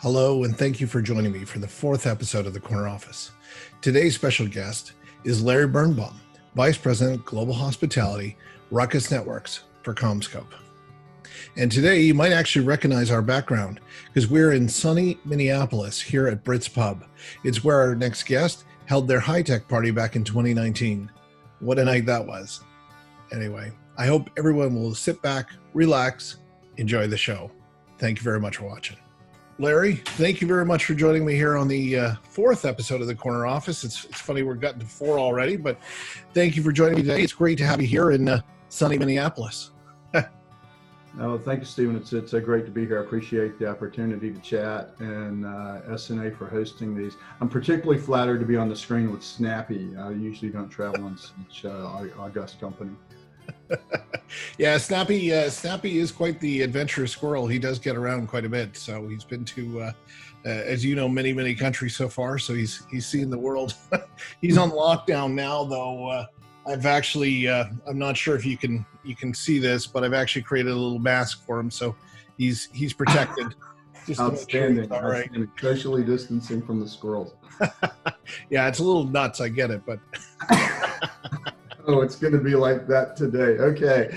Hello, and thank you for joining me for the fourth episode of The Corner Office. Today's special guest is Larry Birnbaum, Vice President, Global Hospitality, Ruckus Networks for CommScope. And today you might actually recognize our background because we're in sunny Minneapolis here at Brit's Pub. It's where our next guest held their high-tech party back in 2019. What a night that was. Anyway, I hope everyone will sit back, relax, enjoy the show. Thank you very much for watching. Larry, thank you very much for joining me here on the fourth episode of The Corner Office. It's funny we're gotten to four already, but thank you for joining me today. It's great to have you here in sunny Minneapolis. Oh, thank you, Steven. It's great to be here. I appreciate the opportunity to chat, and SNA for hosting these. I'm particularly flattered to be on the screen with Snappy. I usually don't travel in such august company. Yeah, Snappy is quite the adventurous squirrel. He does get around quite a bit. So he's been to, as you know, many countries so far. So he's seen the world. He's on lockdown now, though. I've actually, I'm not sure if you can see this, but I've actually created a little mask for him. So he's protected. Just outstanding. All right. Socially distancing from the squirrels. Yeah, it's a little nuts. I get it, but. Oh, it's going to be like that today. Okay.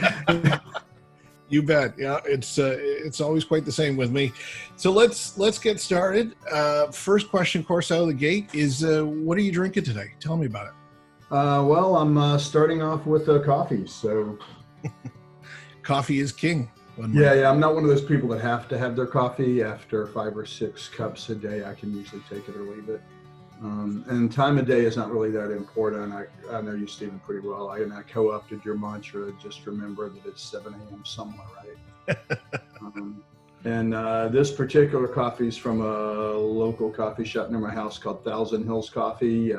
You bet. Yeah, it's always quite the same with me. So let's get started. First question, of course, out of the gate is what are you drinking today? Tell me about it. Well, I'm starting off with coffee. So coffee is king. Yeah. I'm not one of those people that have to have their coffee after 5 or 6 cups a day. I can usually take it or leave it. And time of day is not really that important. I know you, Steven, pretty well. I co-opted your mantra, just remember that it's 7 a.m. somewhere, right? This particular coffee is from a local coffee shop near my house called Thousand Hills Coffee.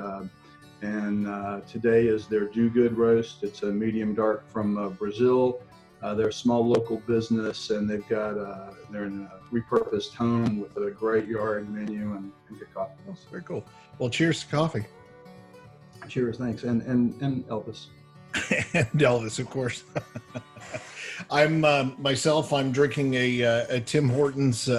Today is their Do Good roast. It's a medium dark from Brazil. They're a small local business, and they've got they're in a repurposed home with a great yard menu and good coffee. That's very cool. Well, cheers to coffee. Cheers, thanks, and Elvis. And Elvis, of course. I'm myself. I'm drinking a Tim Hortons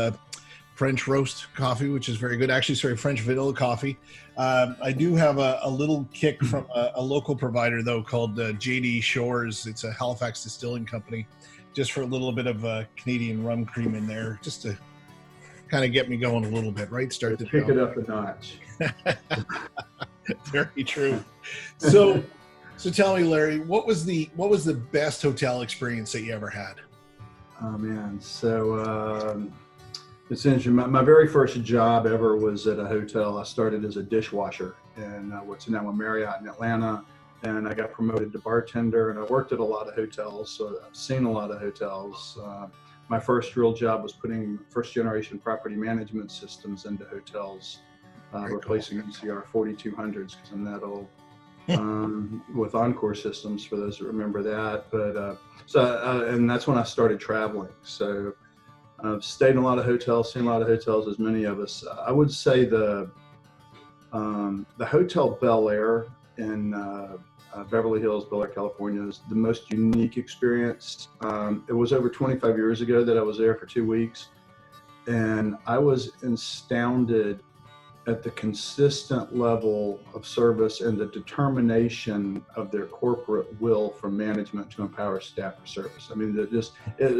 French roast coffee, which is very good. Actually, sorry, French vanilla coffee. I do have a little kick from a local provider, though, called JD Shores. It's a Halifax distilling company, just for a little bit of Canadian rum cream in there, just to kind of get me going a little bit, right? Start to pick it up a notch. Very true. So tell me, Larry, what was the best hotel experience that you ever had? Oh man, so it's interesting. My very first job ever was at a hotel. I started as a dishwasher in what's now a Marriott in Atlanta, and I got promoted to bartender. And I worked at a lot of hotels, so I've seen a lot of hotels. My first real job was putting first generation property management systems into hotels, replacing MCR 4200s because I'm that old, with Encore systems for those that remember that. But and that's when I started traveling. So I've stayed in a lot of hotels, seen a lot of hotels, as many of us. I would say the Hotel Bel Air in Beverly Hills, Bel Air, California is the most unique experience. It was over 25 years ago that I was there for 2 weeks, and I was astounded at the consistent level of service and the determination of their corporate will from management to empower staff for service. I mean, it was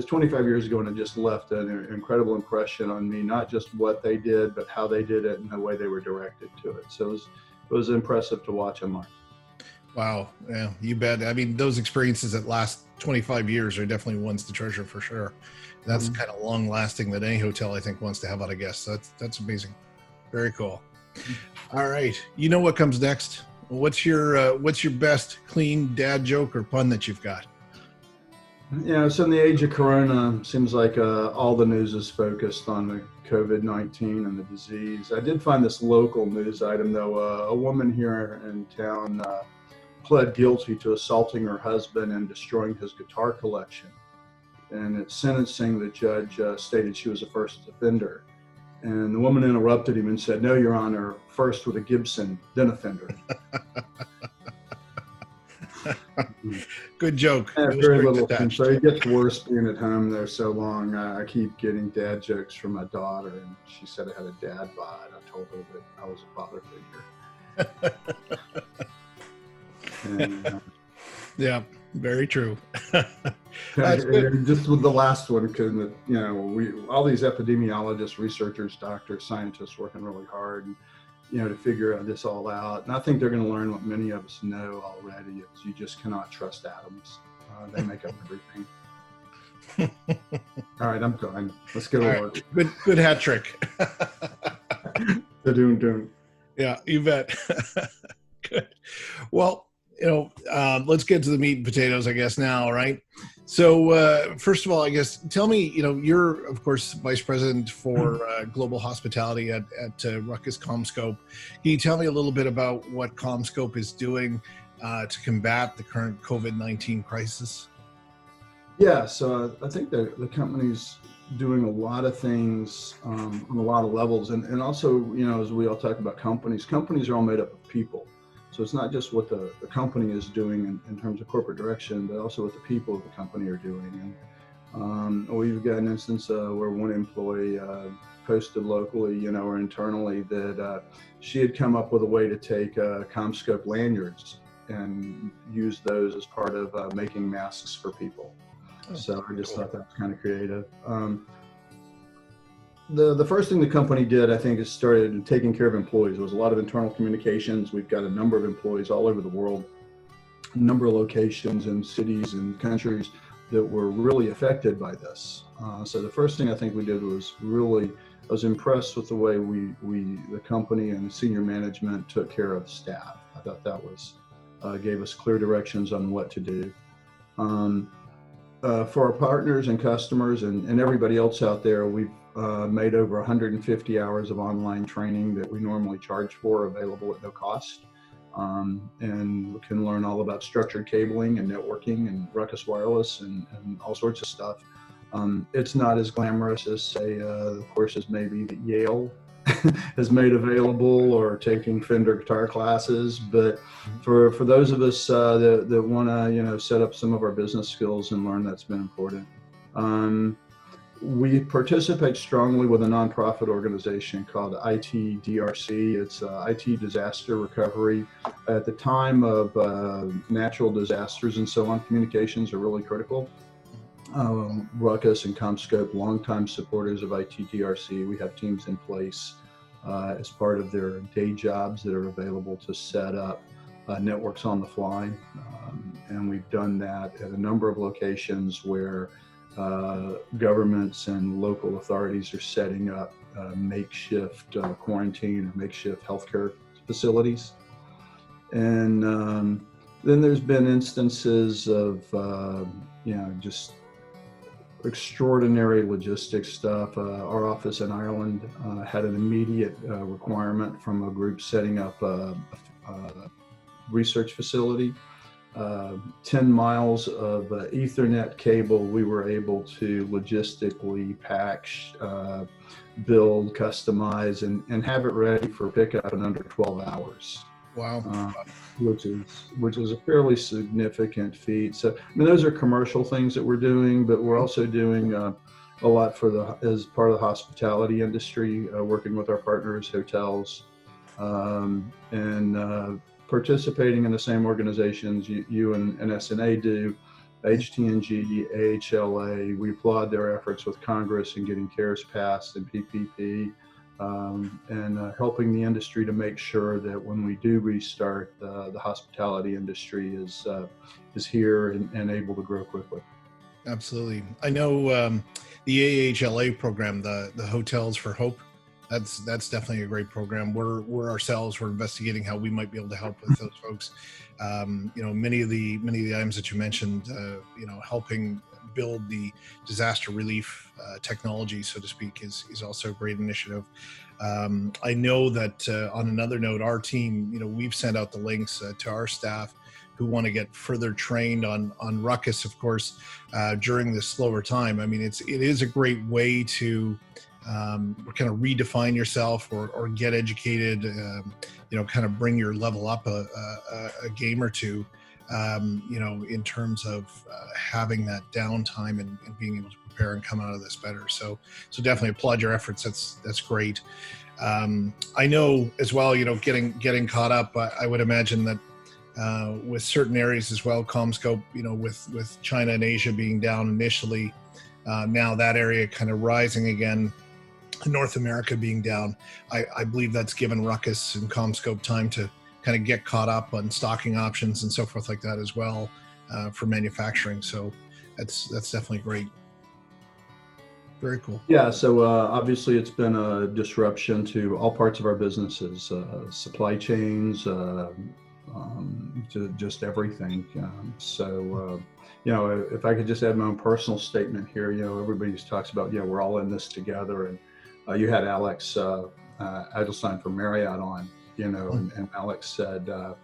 25 years ago, and it just left an incredible impression on me, not just what they did, but how they did it and the way they were directed to it. So it was impressive to watch and learn. Wow. Yeah, you bet. I mean, those experiences that last 25 years are definitely ones to treasure for sure. That's kind of long lasting that any hotel, I think, wants to have out of guests. That's amazing. Very cool. All right. You know what comes next? What's your best clean dad joke or pun that you've got? Yeah, so in the age of Corona, seems like all the news is focused on the COVID-19 and the disease. I did find this local news item, though. A woman here in town pled guilty to assaulting her husband and destroying his guitar collection. And at sentencing, the judge stated she was a first offender. And the woman interrupted him and said, "No, Your Honor, first with a Gibson, then offender." Good joke. I have No very strings little, attached. so it gets worse being at home there so long. I keep getting dad jokes from my daughter, and she said I had a dad bod. I told her that I was a father figure. And, Yeah, very true. That's good. and just with the last one, because we all these epidemiologists, researchers, doctors, scientists working really hard, and, to figure this all out. And I think they're going to learn what many of us know already: is you just cannot trust atoms. They make up everything. All right, I'm done. Let's get to work. Good hat trick. The doom. Yeah, you bet. Good. Well, let's get to the meat and potatoes, I guess, now, right? So first of all, I guess, tell me, you're, of course, Vice President for Global Hospitality at Ruckus CommScope. Can you tell me a little bit about what CommScope is doing to combat the current COVID-19 crisis? Yeah, so I think the company's doing a lot of things on a lot of levels. And also, as we all talk about companies are all made up of people. So it's not just what the company is doing in terms of corporate direction, but also what the people of the company are doing. And we've got an instance where one employee posted locally, or internally, that she had come up with a way to take CommScope lanyards and use those as part of making masks for people. So I just thought that was kind of creative. The first thing the company did, I think, is started taking care of employees. There was a lot of internal communications. We've got a number of employees all over the world, a number of locations in cities and countries that were really affected by this. So the first thing I think we did was I was impressed with the way the company and the senior management took care of the staff. I thought that was gave us clear directions on what to do. For our partners and customers and everybody else out there, we've made over 150 hours of online training that we normally charge for, available at no cost. And we can learn all about structured cabling and networking and Ruckus wireless and all sorts of stuff. It's not as glamorous as, say, the courses maybe that Yale has made available, or taking Fender guitar classes. But for those of us that want to set up some of our business skills and learn, that's been important. We participate strongly with a nonprofit organization called ITDRC. It's IT Disaster Recovery. At the time of natural disasters and so on, communications are really critical. Ruckus and CommScope, longtime supporters of ITDRC. We have teams in place as part of their day jobs that are available to set up networks on the fly. And we've done that at a number of locations where governments and local authorities are setting up makeshift quarantine or makeshift healthcare facilities. And then there's been instances of, just extraordinary logistics stuff. Our office in Ireland had an immediate requirement from a group setting up a research facility. 10 miles of Ethernet cable we were able to logistically pack, build, customize, and have it ready for pickup in under 12 hours. Wow. Which is a fairly significant feat. So, those are commercial things that we're doing, but we're also doing a lot as part of the hospitality industry, working with our partners, hotels, and participating in the same organizations you and SNA do, HTNG, AHLA. We applaud their efforts with Congress in getting CARES passed and PPP, and helping the industry to make sure that when we do restart, the hospitality industry is here and able to grow quickly. Absolutely. I know the AHLA program, the Hotels for Hope. That's definitely a great program. We're investigating how we might be able to help with those folks. Many of the items that you mentioned, helping build the disaster relief technology, so to speak, is also a great initiative. I know that on another note, our team, we've sent out the links to our staff who want to get further trained on Ruckus, of course, during this slower time. It is a great way to kind of redefine yourself or get educated, kind of bring your level up a game or two. in terms of having that downtime and being able to prepare and come out of this better. So definitely applaud your efforts. That's great. I know as well, getting caught up, I would imagine that with certain areas as well, CommScope, with China and Asia being down initially, now that area kind of rising again, North America being down, I believe that's given Ruckus and CommScope time to kind of get caught up on stocking options and so forth like that as well for manufacturing. So that's definitely great. Very cool. Yeah, so obviously it's been a disruption to all parts of our businesses, supply chains, to just everything. If I could just add my own personal statement here, everybody talks about, we're all in this together. And you had Alex Edelstein from Marriott on, and Alex said, that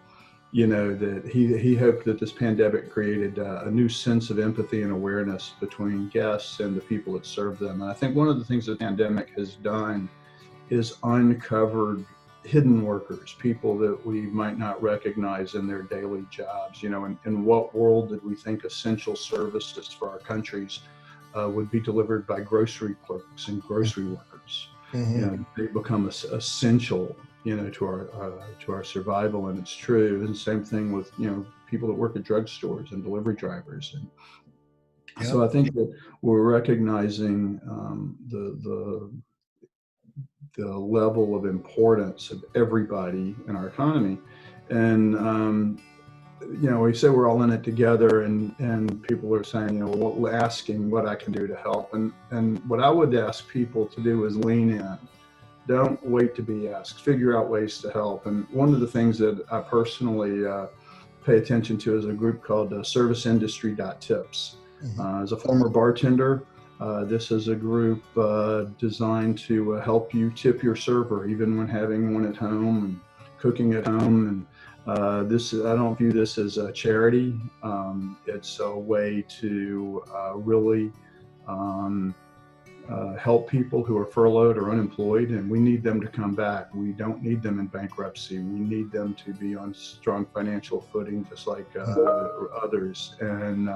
he hoped that this pandemic created a new sense of empathy and awareness between guests and the people that serve them. And I think one of the things the pandemic has done is uncovered hidden workers, people that we might not recognize in their daily jobs. In what world did we think essential services for our countries would be delivered by grocery clerks and grocery workers? Mm-hmm. They become essential to our survival, and it's true. And the same thing with people that work at drugstores and delivery drivers. And so I think that we're recognizing the level of importance of everybody in our economy. And we say we're all in it together, and people are saying, asking what I can do to help. And what I would ask people to do is lean in. Don't wait to be asked. Figure out ways to help. And one of the things that I personally pay attention to is a group called serviceindustry.tips. Mm-hmm. As a former bartender, this is a group designed to help you tip your server, even when having one at home and cooking at home. And I don't view this as a charity. It's a way to really help people who are furloughed or unemployed, and we need them to come back. We don't need them in bankruptcy. We need them to be on strong financial footing, just like others. And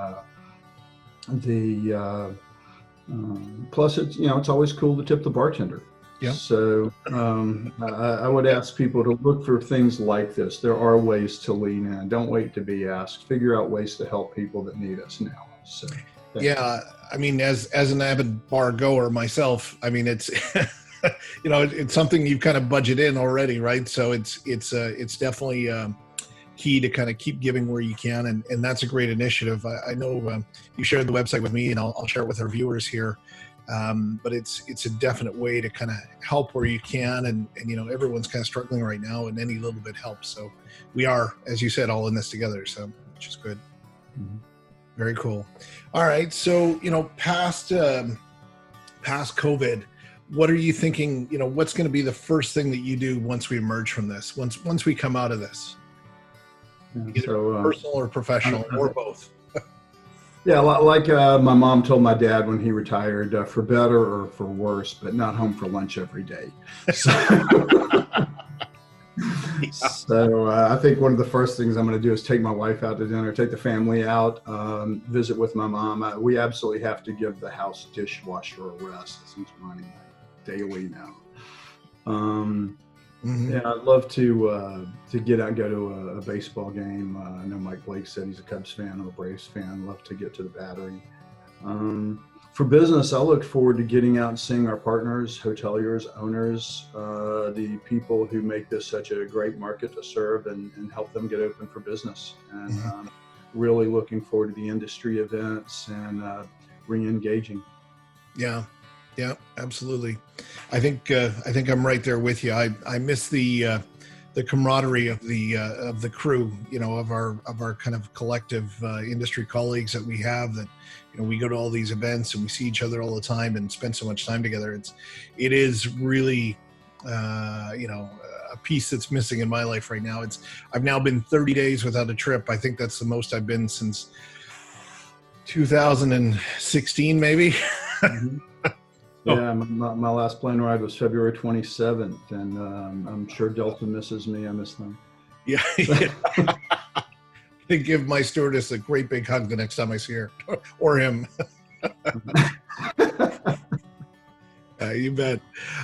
plus, it's always cool to tip the bartender. Yeah. So I would ask people to look for things like this. There are ways to lean in. Don't wait to be asked. Figure out ways to help people that need us now. So. Yeah, I mean, as an avid bar goer myself, I mean, it's it's something you kind of budget in already, right? So it's definitely key to kind of keep giving where you can, and that's a great initiative. I know you shared the website with me, and I'll share it with our viewers here. But it's a definite way to kind of help where you can, and everyone's kind of struggling right now, and any little bit helps. So we are, as you said, all in this together. So which is good. Mm-hmm. Very cool. All right. So, past COVID, what are you thinking, what's going to be the first thing that you do once we emerge from this, once we come out of this? Either personal or professional or both. Yeah. Like my mom told my dad when he retired, for better or for worse, but not home for lunch every day. So I think one of the first things I'm going to do is take my wife out to dinner, take the family out, visit with my mom. We absolutely have to give the house dishwasher a rest. It seems running daily now. Mm-hmm. Yeah, I'd love to get out and go to a baseball game. I know Mike Blake said he's a Cubs fan. I'm a Braves fan. Love to get to the Battery. For business, I look forward to getting out and seeing our partners, hoteliers, owners, the people who make this such a great market to serve and help them get open for business. And really looking forward to the industry events and re-engaging. Yeah, absolutely. I think I'm right there with you. I miss the camaraderie of the crew, of our kind of collective industry colleagues that we have, that we go to all these events and we see each other all the time and spend so much time together. It is really a piece that's missing in my life right now. I've now been 30 days without a trip. I think that's the most I've been since 2016 maybe. Mm-hmm. Yeah, my last plane ride was February 27th, and I'm sure Delta misses me. I miss them. Yeah. to give my stewardess a great big hug the next time I see her, or him. You bet.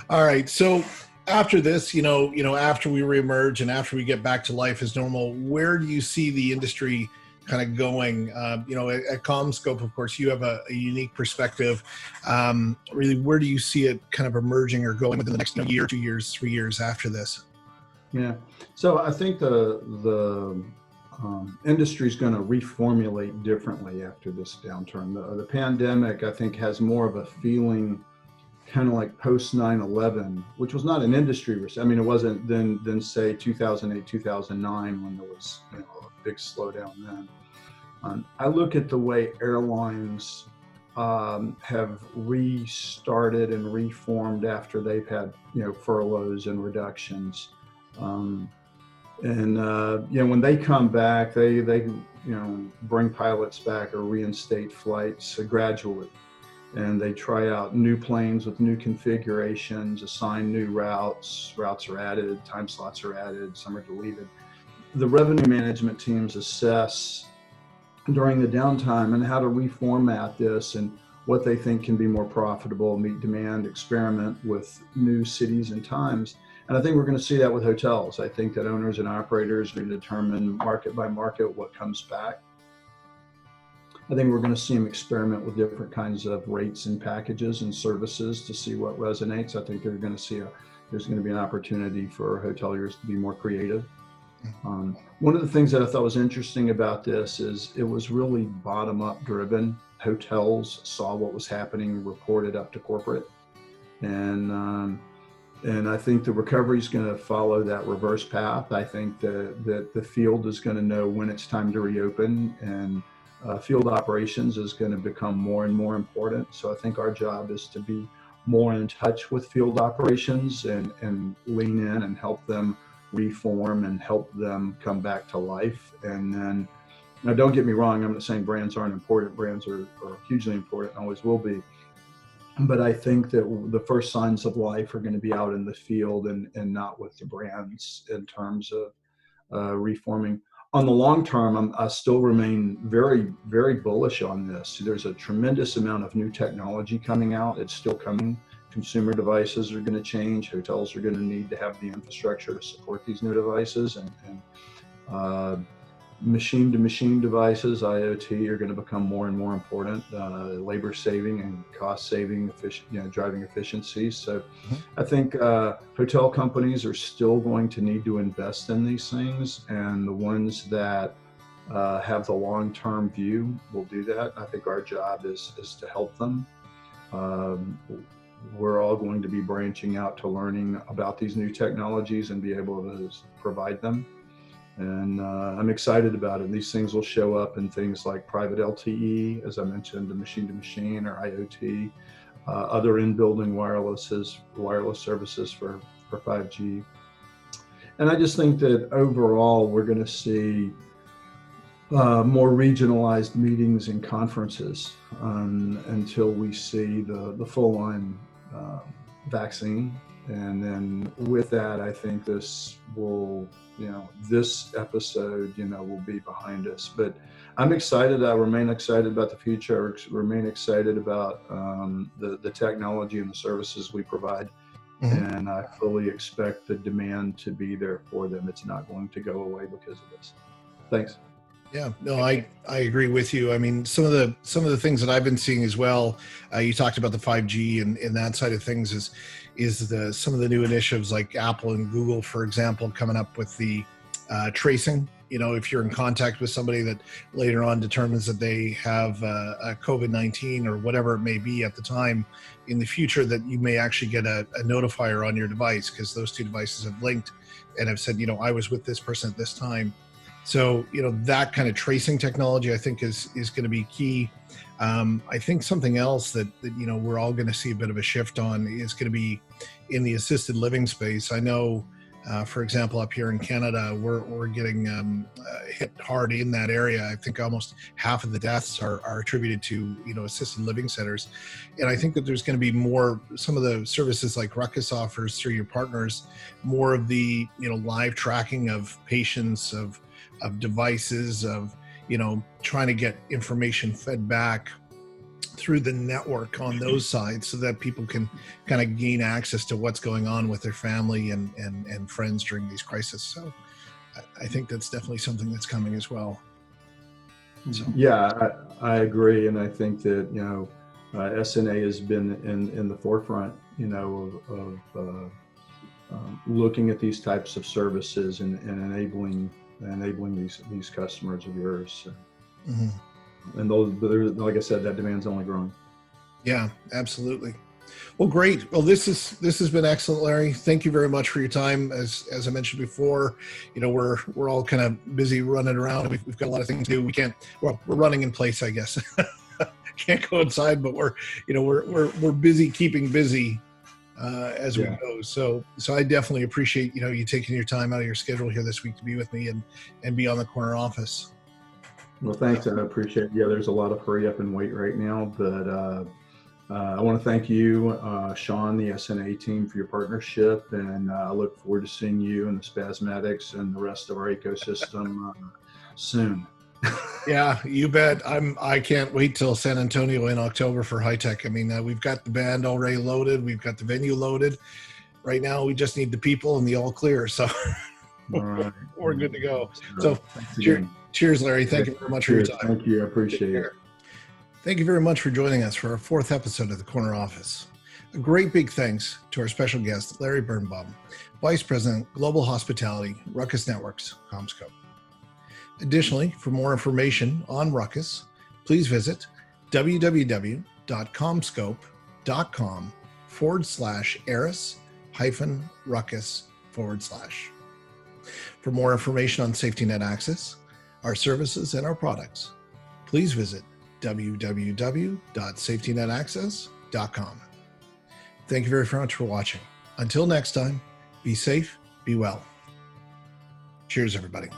All right. So after this, after we reemerge and after we get back to life as normal, where do you see the industry kind of going? At CommScope, of course, you have a unique perspective. Really, where do you see it kind of emerging or going within the next year, 2 years, 3 years after this? Yeah. So I think the industry is going to reformulate differently after this downturn. The pandemic, I think, has more of a feeling kind of like post 9/11, which was not an industry recession. I mean, it wasn't then say 2008, 2009 when there was a big slowdown then. I look at the way airlines have restarted and reformed after they've had furloughs and reductions. When they come back, they bring pilots back or reinstate flights gradually, and they try out new planes with new configurations, assign new routes are added, time slots are added, some are deleted. The revenue management teams assess during the downtime and how to reformat this and what they think can be more profitable, meet demand, experiment with new cities and times. And I think we're going to see that with hotels. I think that owners and operators are going to determine market by market what comes back. I think we're going to see them experiment with different kinds of rates and packages and services to see what resonates. I think there's going to be an opportunity for hoteliers to be more creative. One of the things that I thought was interesting about this is it was really bottom-up driven. Hotels saw what was happening, reported up to corporate, and I think the recovery is going to follow that reverse path. I think that the field is going to know when it's time to reopen, and field operations is going to become more and more important. So I think our job is to be more in touch with field operations and lean in and help them reform and help them come back to life. And then, now don't get me wrong, I'm not saying brands aren't important. Brands are hugely important, always will be. But I think that the first signs of life are going to be out in the field and not with the brands in terms of reforming. On the long term, I still remain very, very bullish on this. There's a tremendous amount of new technology coming out. It's still coming. Consumer devices are going to change. Hotels are going to need to have the infrastructure to support these new devices, and machine-to-machine devices, IoT, are going to become more and more important. Labor saving and cost saving, driving efficiencies. So I think hotel companies are still going to need to invest in these things, and the ones that have the long-term view will do that. I think our job is to help them. We're all going to be branching out to learning about these new technologies and be able to provide them. And I'm excited about it. These things will show up in things like private LTE, as I mentioned, the machine-to-machine or IoT, other in-building wireless services for 5G. And I just think that overall, we're going to see more regionalized meetings and conferences until we see the full-on vaccine. And then with that, I think this episode, will be behind us. But I'm excited. I remain excited about the future. I remain excited about the technology and the services we provide. Mm-hmm. And I fully expect the demand to be there for them. It's not going to go away because of this. Thanks. Yeah, no, I agree with you. I mean, some of the things that I've been seeing as well, you talked about the 5G and that side of things is some of the new initiatives like Apple and Google, for example, coming up with the tracing. If you're in contact with somebody that later on determines that they have a COVID-19 or whatever it may be at the time in the future, that you may actually get a notifier on your device because those two devices have linked and have said, I was with this person at this time. So, that kind of tracing technology, I think is going to be key. I think something else that we're all going to see a bit of a shift on is going to be in the assisted living space. I know, for example, up here in Canada, we're getting hit hard in that area. I think almost half of the deaths are attributed to, assisted living centers. And I think that there's going to be more, some of the services like Ruckus offers through your partners, more of the, live tracking of patients, of devices, of, trying to get information fed back through the network on those sides so that people can kind of gain access to what's going on with their family and friends during these crises. So I think that's definitely something that's coming as well. So. Yeah, I agree. And I think that, SNA has been in the forefront, of looking at these types of services and enabling these customers of yours. Mm-hmm. And like I said, that demand's only growing. Yeah, absolutely. Well, great. Well, this has been excellent, Larry. Thank you very much for your time. As I mentioned before, we're all kind of busy running around. We've got a lot of things to do. We're running in place, I guess. Can't go inside, but we're busy keeping busy as we go. So I definitely appreciate you taking your time out of your schedule here this week to be with me and be on the corner office. Well, thanks. I appreciate it. Yeah, there's a lot of hurry up and wait right now, but I want to thank you, Sean, the SNA team, for your partnership, and I look forward to seeing you and the Spasmatics and the rest of our ecosystem soon. Yeah, you bet. I can't wait till San Antonio in October for High Tech. I mean, we've got the band already loaded. We've got the venue loaded. Right now, we just need the people and the all clear. So all right. We're good to go. So cheers, Larry. Thank you very much for your time. Thank you. I appreciate it. Thank you very much for joining us for our 4th episode of the Corner Office. A great big thanks to our special guest, Larry Birnbaum, Vice President, Global Hospitality, Ruckus Networks, CommScope. Additionally, for more information on Ruckus, please visit www.commscope.com/Eris-Ruckus/. For more information on Safety NetAccess, our services, and our products, please visit www.safetynetaccess.com. Thank you very much for watching. Until next time, be safe, be well. Cheers, everybody.